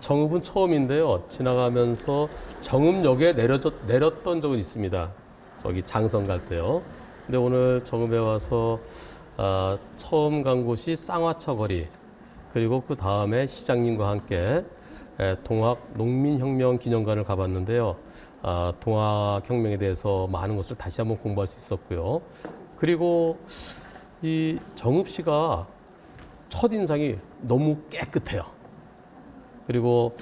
정읍은 처음인데요. 지나가면서 정읍역에 내렸던 적은 있습니다. 저기 장성 갈 때요. 근데 오늘 정읍에 와서 처음 간 곳이 쌍화차 거리, 그리고 그 다음에 시장님과 함께 동학 농민혁명 기념관을 가봤는데요. 동학혁명에 대해서 많은 것을 다시 한번 공부할 수 있었고요. 그리고 이 정읍시가 첫인상이 너무 깨끗해요. 그리고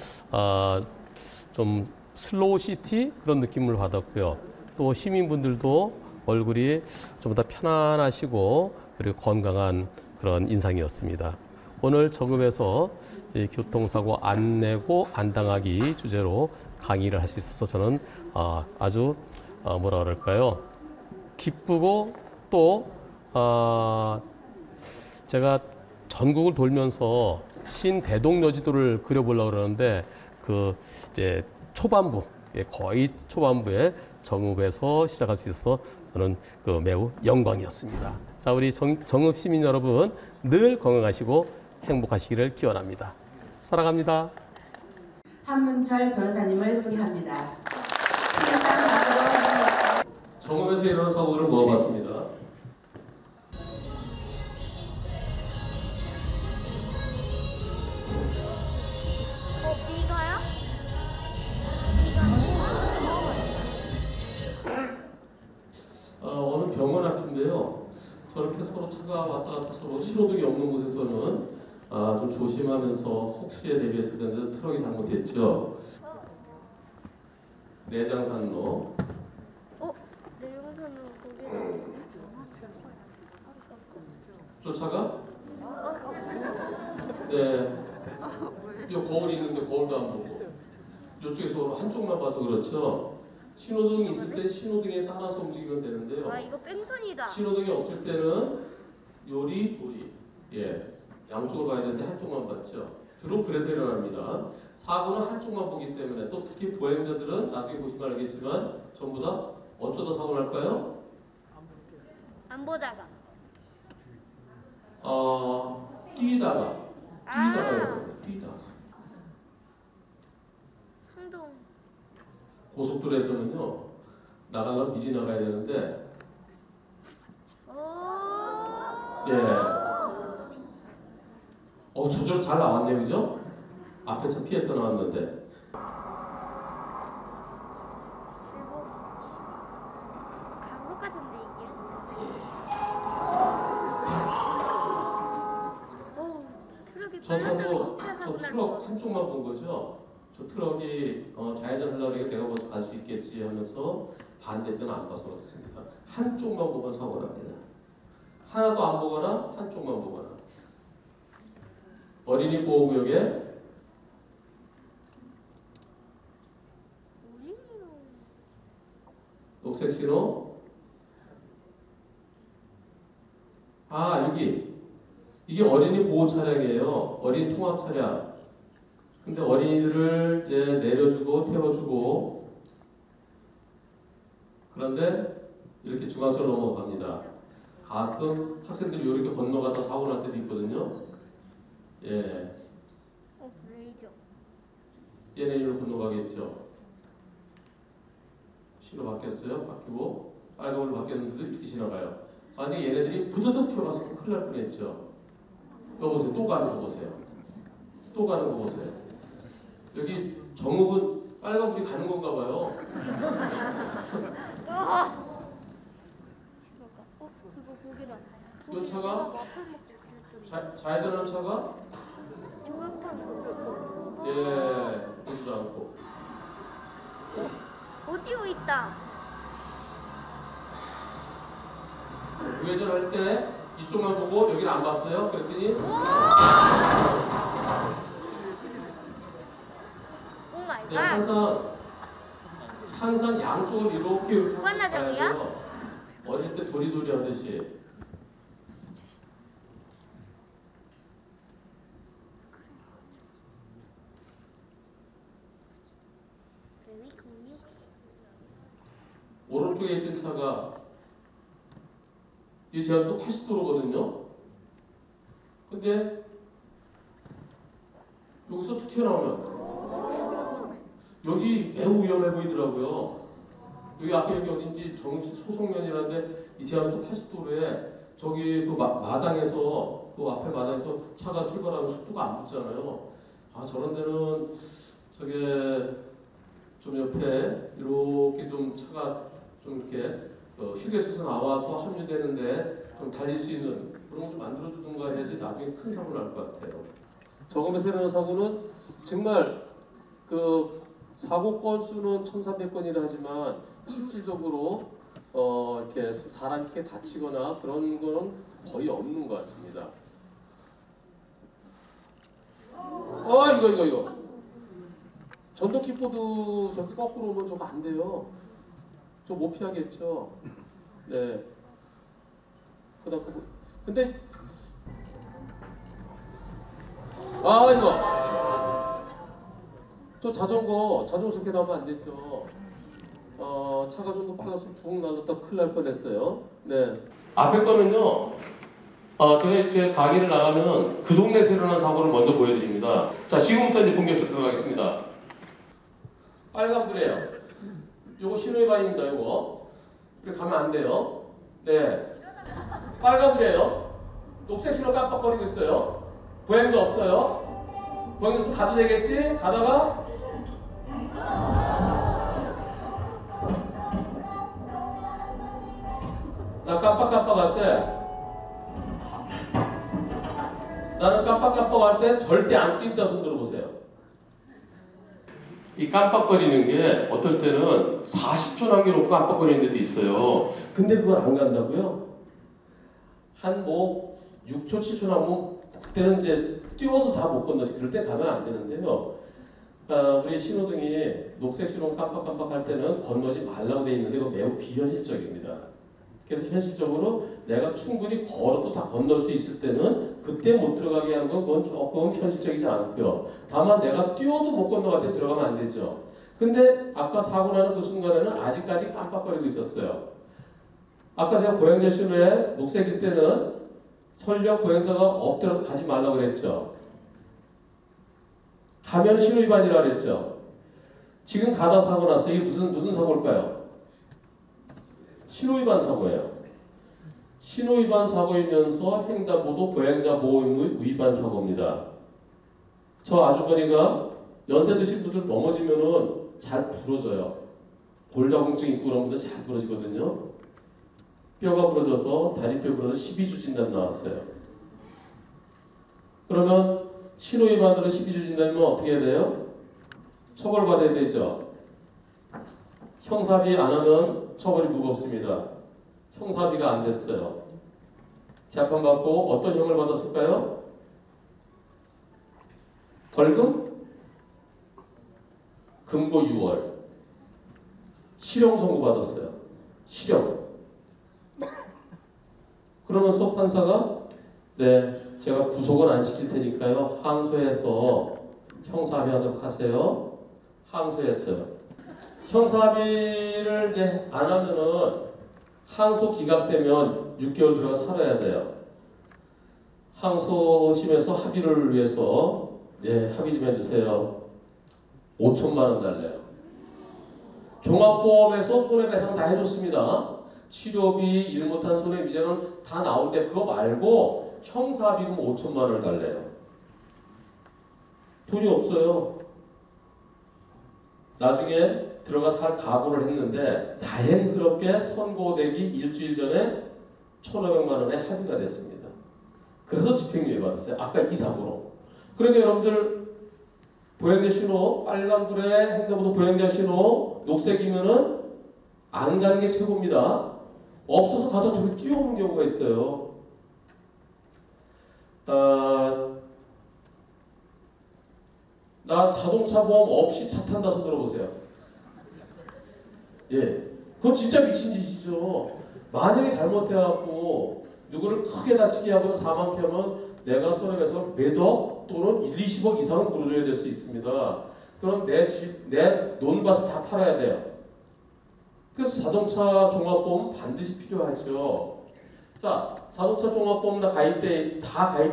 좀 슬로우 시티 그런 느낌을 받았고요. 또 시민분들도 얼굴이 좀 더 편안하시고 그리고 건강한 그런 인상이었습니다. 오늘 정읍에서 이 교통사고 안 내고 안 당하기 주제로 강의를 할 수 있어서 저는 아주 뭐라 그럴까요? 기쁘고 또 제가 전국을 돌면서 신대동여지도를 그려보려고 그러는데 그 이제 초반부, 거의 초반부에 정읍에서 시작할 수 있어서 저는 그 매우 영광이었습니다. 자, 우리 정읍 시민 여러분 늘 건강하시고 행복하시기를 기원합니다. 사랑합니다. 한문철 변호사님을 소개합니다. 정읍에서 일어난 사고를 모아봤습니다. 어느 병원 앞인데요. 저렇게 서로 차가 왔다 갔다 서로 신호등이 없는 곳에서는 좀 조심하면서 혹시에 대비했을 텐데 트럭이 잘못했죠. 내장산로. 내장산로 거기. 쫓아가? 네. 이 거울이 있는데 거울도 안 보고. 이쪽에서 한쪽만 봐서 그렇죠. 신호등이 있을 때 신호등에 따라서 움직이면 되는데요. 이거 뺑소니다. 신호등이 없을 때는 요리, 도리. 예. 양쪽을 봐야 되는데 한쪽만 봤죠. 주로 그래서 일어납니다. 사고는 한쪽만 보기 때문에 또 특히 보행자들은 나중에 보시면 알겠지만 전부 다 어쩌다 사고 날까요? 안 보다가. 뛰다가. 뛰다가. 한동. 고속도로에서는요. 나가려면 미리 나가야 되는데 예. 저절로 잘 나왔네요, 그죠? 앞에 차 피해서 나왔는데. 한국 같은데 이게. 저 차도 저 트럭 한쪽만 본 거죠. 저 트럭이 좌회전 하려고 하니까 내가 먼저 갈 수 있겠지 하면서 반대편 안 봐서 그렇습니다. 한쪽만 보면 사고 납니다. 하나도 안 보거나 한쪽만 보거나. 어린이 보호구역에 녹색 신호. 여기 이게 어린이 보호 차량이에요. 어린이 통합 차량. 근데 어린이들을 이제 내려주고 태워주고 그런데 이렇게 중앙선을 넘어갑니다. 가끔 학생들이 이렇게 건너가다 사고 날 때도 있거든요. 예. 레이저. 얘네 이리로 건너가겠죠. 신호 바뀌었어요. 바뀌고 빨간불 바뀌었는데도 이렇게 지나가요. 만약에 얘네들이 부드득 튀어나와서 큰일 날 뻔했죠. 여보세요. 또 가는 거 보세요. 또 가는 거 보세요. 여기 정읍은 빨간불이 가는 건가 봐요. 이 차가 좌회전하는 차가 보지도 않고 어디로 있다. 우회전할 때 이쪽만 보고 여기를 안 봤어요. 그랬더니 네, 항상 양쪽을 이렇게 가야 돼요. 어릴 때 도리도리 하듯이. 오른쪽에 있던 차가 이 제한속도 80도로거든요. 근데 여기서 툭 튀어나오면 여기 매우 위험해 보이더라고요. 여기 아까 여기 어딘지 정시 소송면이라는데 이 제한속도 80도로에 저기 그 마당에서 그 앞에 마당에서 차가 출발하면 속도가 안 붙잖아요. 아 저런 데는 저게 좀 옆에 이렇게 좀 차가 좀 이렇게 휴게소에서 나와서 합류되는데 좀 달릴 수 있는 그런 거 좀 만들어주든가 해야지 나중에 큰 사고 날 것 같아요. 저금에서 일어난 사고는 정말 그 사고 건수는 1,300건이라 하지만 실질적으로 이렇게 사람이 이렇게 다치거나 그런 거는 거의 없는 것 같습니다. 이거 전동 킥보드 저기 거꾸로 오면 저거 안 돼요. 저 못 피하겠죠. 네. 그다음 근데 이거 저 자전거 이렇게 나오면 안 되죠. 차가 좀 높아서 붕 날렸다 큰일 날 뻔했어요. 네. 앞에 거는요. 제가 이제 강의를 나가면 그 동네에서 일어난 사고를 먼저 보여드립니다. 자, 지금부터 이제 본격적으로 들어가겠습니다. 빨간불이에요. 요거 신호위반입니다. 요거. 이렇게 가면 안 돼요. 네. 빨간불이에요. 녹색 신호 깜빡거리고 있어요. 보행자 없어요. 보행자 있으면 가도 되겠지? 가다가 나 깜빡깜빡할 때 나는 깜빡깜빡할 때 절대 안 뛴다 손 들어보세요. 이 깜빡거리는 게 어떨 때는 40초 남겨놓고 깜빡거리는 데도 있어요. 근데 그걸 안 간다고요? 한 6초, 7초 남으면 그때는 이제 뛰어도 다 못 건너지. 그럴 때 가면 안 되는데요. 우리 신호등이 녹색 신호 깜빡깜빡할 때는 건너지 말라고 돼 있는데 이거 매우 비현실적입니다. 그래서 현실적으로 내가 충분히 걸어도 다 건널 수 있을 때는 그때 못 들어가게 하는 건 그건 조금 현실적이지 않고요. 다만 내가 뛰어도 못 건너갈 때 들어가면 안 되죠. 근데 아까 사고 나는 그 순간에는 아직까지 깜빡거리고 있었어요. 아까 제가 보행자 신호에 녹색일 때는 설령 보행자가 엎드려 가지 말라고 그랬죠. 가면 신호 위반이라고 그랬죠. 지금 가다 사고 났어요. 이게 무슨 사고일까요? 신호위반 사고예요. 신호위반 사고이면서 횡단보도 보행자 보호 의무 위반 사고입니다. 저 아주머니가 연세 드신 분들 넘어지면은 잘 부러져요. 골다공증 있고 그런 분들 잘 부러지거든요. 뼈가 부러져서 다리뼈 부러져서 12주 진단 나왔어요. 그러면 신호위반으로 12주 진단이면 어떻게 해야 돼요? 처벌받아야 되죠. 형사비 안 하면 처벌이 무겁습니다. 형사비가 안 됐어요. 재판받고 어떤 형을 받았을까요? 벌금? 금고 6월. 실형 선고 받았어요. 실형. 그러면서 판사가 네, 제가 구속은 안 시킬 테니까요. 항소해서 형사합의하도록 하세요. 항소했어요. 형사합의를 이제 안 하면은 항소 기각되면 6개월 들어가 살아야 돼요. 항소심에서 합의를 위해서 합의 좀 해주세요. 5천만 원 달래요. 종합보험에서 손해배상 다 해줬습니다. 치료비, 일 못한 손해비자는 다 나오는데 그거 말고 형사합의금 5천만 원을 달래요. 돈이 없어요. 나중에 들어가 살 각오를 했는데 다행스럽게 선고되기 일주일 전에 1,500만 원에 합의가 됐습니다. 그래서 집행유예 받았어요. 아까 이 사고로. 그러니까 여러분들 보행자 신호 빨간불에 횡단보도 보행자 신호 녹색이면은 안 가는 게 최고입니다. 없어서 가다 저기 뛰어오는 경우가 있어요. 나 자동차 보험 없이 차 탄다 손 들어보세요. 그건 진짜 미친 짓이죠. 만약에 잘못해갖고 누구를 크게 다치게 하거나 사망케 하면 내가 손해배상 몇억 또는 1, 20억 이상은 물어줘야 될 수 있습니다. 그럼 내 집, 내 논밭을 다 팔아야 돼요. 그래서 자동차 종합보험 반드시 필요하죠. 자, 자동차 종합보험 다 가입돼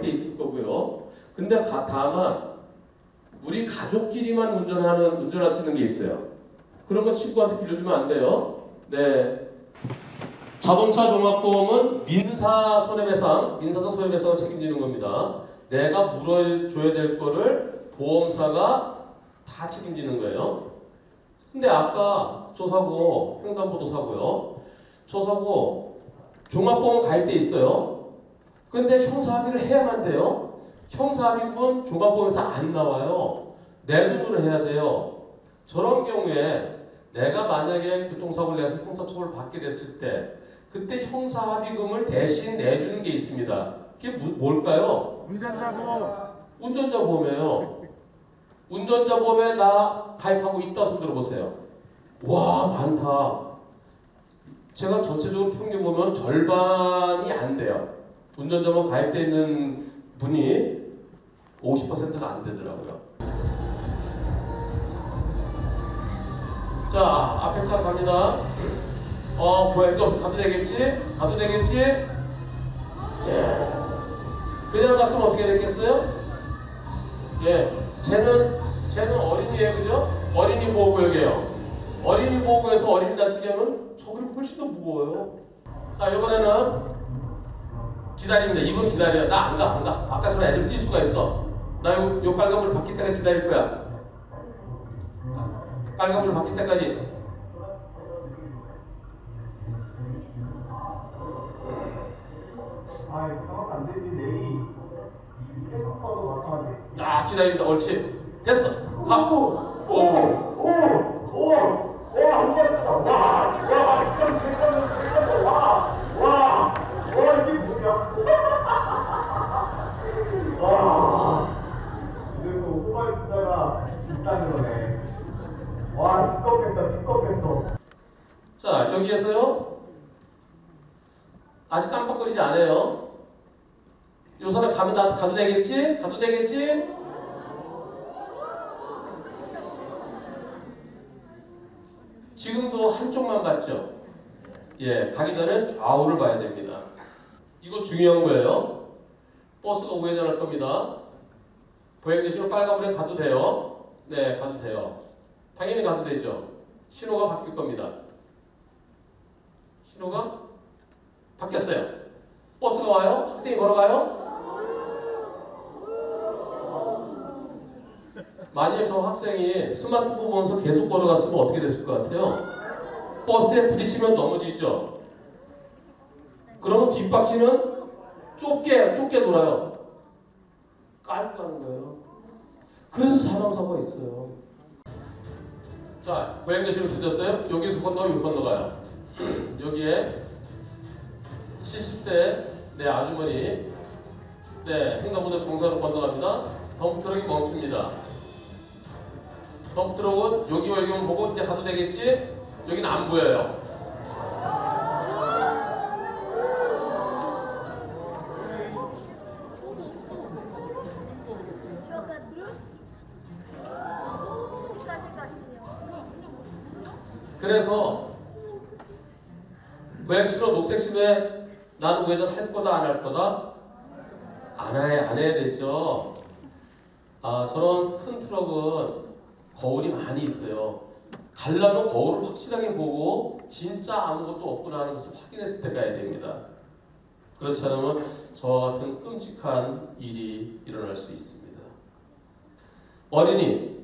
있을 거고요. 근데 다만 우리 가족끼리만 운전할 수 있는 게 있어요. 그런 거 친구한테 빌려주면 안 돼요. 네. 자동차 종합보험은 민사상 손해배상을 책임지는 겁니다. 내가 물어줘야 될 거를 보험사가 다 책임지는 거예요. 근데 아까 저 사고, 횡단보도 사고요. 저 사고 종합보험 가입돼 있어요. 근데 형사합의를 해야만 돼요. 형사합의금은 종합보험에서 안 나와요. 내 돈으로 해야 돼요. 저런 경우에 내가 만약에 교통사고를 내서 형사처벌을 받게 됐을 때 그때 형사합의금을 대신 내주는 게 있습니다. 그게 뭘까요? 운전자 보험이에요. 운전자 보험에 나 가입하고 있다 손 들어보세요. 와, 많다. 제가 전체적으로 평균 보면 절반이 안 돼요. 운전자 보험 가입되어 있는 분이 50%가 안 되더라고요. 자, 앞에 차 갑니다. 뭐야, 좀 가도 되겠지? 가도 되겠지? 예. 그냥 갔으면 어떻게 됐겠어요? 예. 쟤는 어린이에요, 그죠? 어린이 보호구역이에요. 어린이 보호구역에서 어린이 다치게 하면 처벌이 훨씬 더 무거워요. 자, 이번에는 기다립니다. 이분 기다려요. 나 안 가. 아까처럼 애들 뛸 수가 있어. 나 요 빨간불 바뀔 때까지 기다릴 거야. 빨간불 바뀔 때까지. 안 되지. 내일 캐스터도 마찬가지. 자, 기다립니다. 옳지. 됐어. 가. 안 됐다. 와, 이게 뭐야? 그래서 오토바이 투자가 있다는 거네. 와, 두껍겠어. 자, 여기에서요. 아직 깜빡거리지 않아요. 요 사람 가도 되겠지? 가도 되겠지? 지금도 한쪽만 봤죠? 예, 가기 전에 좌우를 봐야 됩니다. 이거 중요한 거예요. 버스가 우회전할 겁니다. 보행자신호 빨간불에 가도 돼요. 네, 가도 돼요. 당연히 가도 되죠. 신호가 바뀔 겁니다. 신호가 바뀌었어요. 버스가 와요? 학생이 걸어가요? 만약 저 학생이 스마트폰 보면서 계속 걸어갔으면 어떻게 됐을 것 같아요? 버스에 부딪히면 넘어지죠. 그러면 뒷바퀴는 좁게 돌아요. 깔고 가는 거예요. 그래서 사망사고가 있어요. 자, 보행자신호 들렸어요? 여기서 건너면 여기 건너가요. 여기에 70세 네 아주머니 횡단보도 정상으로 건너갑니다. 덤프트럭이 멈춥니다. 덤프트럭은 여기와 여기만 보고 이제 가도 되겠지? 여기는 안 보여요. 그래서 보행신호 녹색신호에 나는 우회전 할 거다 안 할 거다? 안 해야 되죠. 저런 큰 트럭은 거울이 많이 있어요. 가려면 거울을 확실하게 보고 진짜 아무것도 없구나 하는 것을 확인했을 때 가야 됩니다. 그렇지 않으면 저와 같은 끔찍한 일이 일어날 수 있습니다. 어린이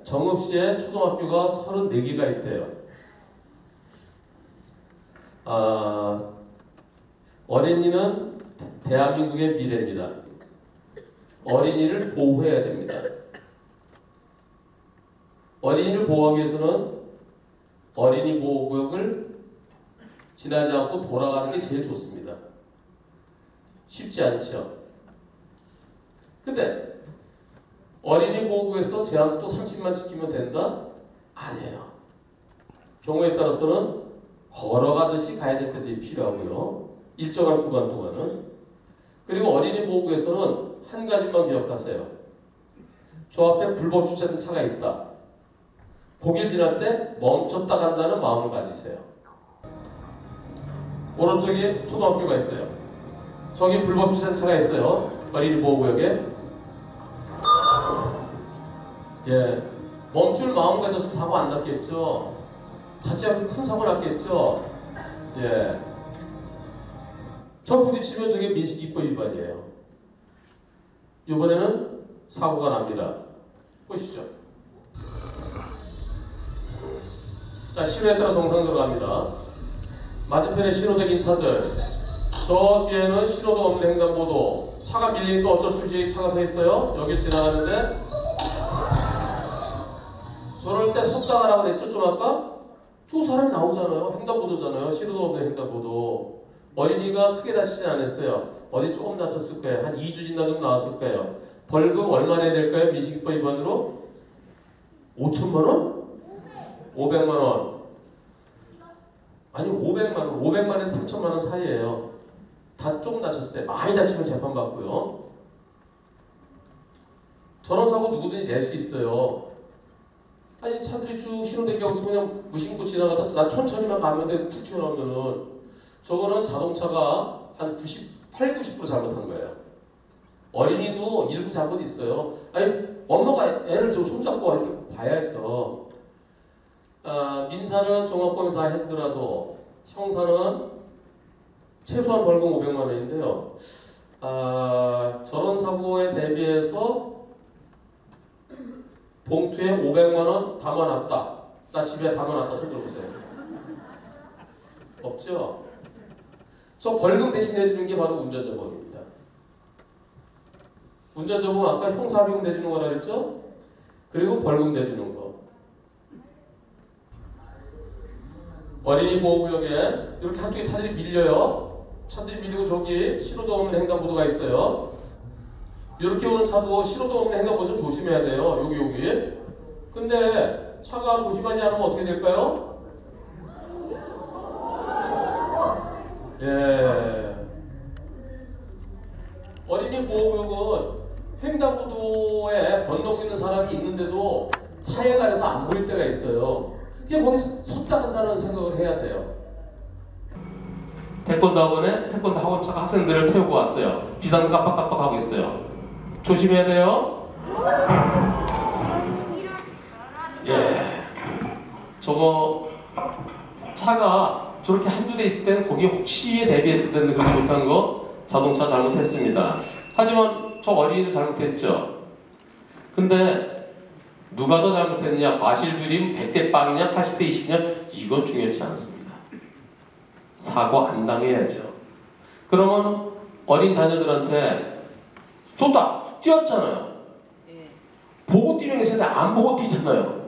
정읍시에 초등학교가 34개가 있대요. 어린이는 대한민국의 미래입니다. 어린이를 보호해야 됩니다. 어린이를 보호하기 위해서는 어린이 보호구역을 지나지 않고 돌아가는 게 제일 좋습니다. 쉽지 않죠. 근데 어린이 보호구역에서 제한속도 30만 지키면 된다? 아니에요. 경우에 따라서는 걸어가듯이 가야 될 때도 필요하고요. 일정한 구간 동안은. 그리고 어린이 보호구역에서는 한 가지만 기억하세요. 저 앞에 불법 주차된 차가 있다. 거길 지날 때 멈췄다 간다는 마음을 가지세요. 오른쪽에 초등학교가 있어요. 저기 불법 주차된 차가 있어요. 어린이 보호구역에 예, 멈출 마음 가졌으면 사고 안 났겠죠. 자칫하면 큰 사고 났겠죠. 예, 저 부딪히면 저게 민식이법 위반이에요. 이번에는 사고가 납니다. 보시죠. 자, 신호에 따라 정상 들어갑니다. 맞은편에 신호대긴 차들, 저 뒤에는 신호도 없는 횡단보도, 차가 밀리니까 어쩔 수 없이 차가 서 있어요. 여기 지나가는데 저럴 때 섰다 가라고 그랬죠, 좀 아까? 두 사람이 나오잖아요. 횡단보도잖아요. 신호도 없는 횡단보도. 어린이가 크게 다치지 않았어요. 어디 조금 다쳤을 거예요. 한 2주 지나 좀 나왔을 거예요. 벌금 얼마 내야 될까요? 민식이법 위반으로? 5천만 원? 500만 원. 아니 500만 원. 500만 원에서 3천만 원 사이예요. 다 조금 다쳤을 때. 많이 다치면 재판받고요. 저런 사고 누구든지 낼 수 있어요. 아니 차들이 쭉 신호대기 없어 그냥 무심코 지나가다 나 천천히만 가면 돼 툭 튀어나오면은 저거는 자동차가 한 98, 90% 잘못한 거예요. 어린이도 일부 잘못 있어요. 아니 엄마가 애를 좀 손잡고 이렇게 봐야죠. 민사는 종합범위사 해주더라도 형사는 최소한 벌금 500만 원인데요. 저런 사고에 대비해서 봉투에 500만 원 담아놨다. 나 집에 담아놨다. 손 들어보세요. 없죠? 저 벌금 대신 내주는 게 바로 운전자범입니다. 운전자범 아까 형사비용 내주는 거라 그랬죠? 그리고 벌금 내주는 거. 어린이 보호구역에 이렇게 한쪽에 차들이 밀려요. 차들이 밀리고 저기 신호도 없는 횡단보도가 있어요. 이렇게 오는 차도 신호도 없는 횡단보도 조심해야 돼요. 여기. 근데 차가 조심하지 않으면 어떻게 될까요? 예. 어린이 보호구역은 횡단보도에 건너고 있는 사람이 있는데도 차에 가려서 안 보일 때가 있어요. 그냥 거기 섰다 간다는 생각을 해야 돼요. 태권도 학원에 태권도 학원차가 학생들을 태우고 왔어요. 비상 깜빡깜빡하고 있어요. 조심해야 돼요. 예. 저거 차가 저렇게 한두 대 있을 때는 거기 혹시에 대비했을 때는 그러지 못한 거 자동차 잘못했습니다. 하지만 저 어린이도 잘못했죠. 근데 누가 더 잘못했느냐, 과실비림 100대 빵이냐 80대 20냐 이건 중요하지 않습니다. 사고 안 당해야죠. 그러면 어린 자녀들한테 좋다 뛰었잖아요. 보고 뛰는 게 있는데 안 보고 뛰잖아요.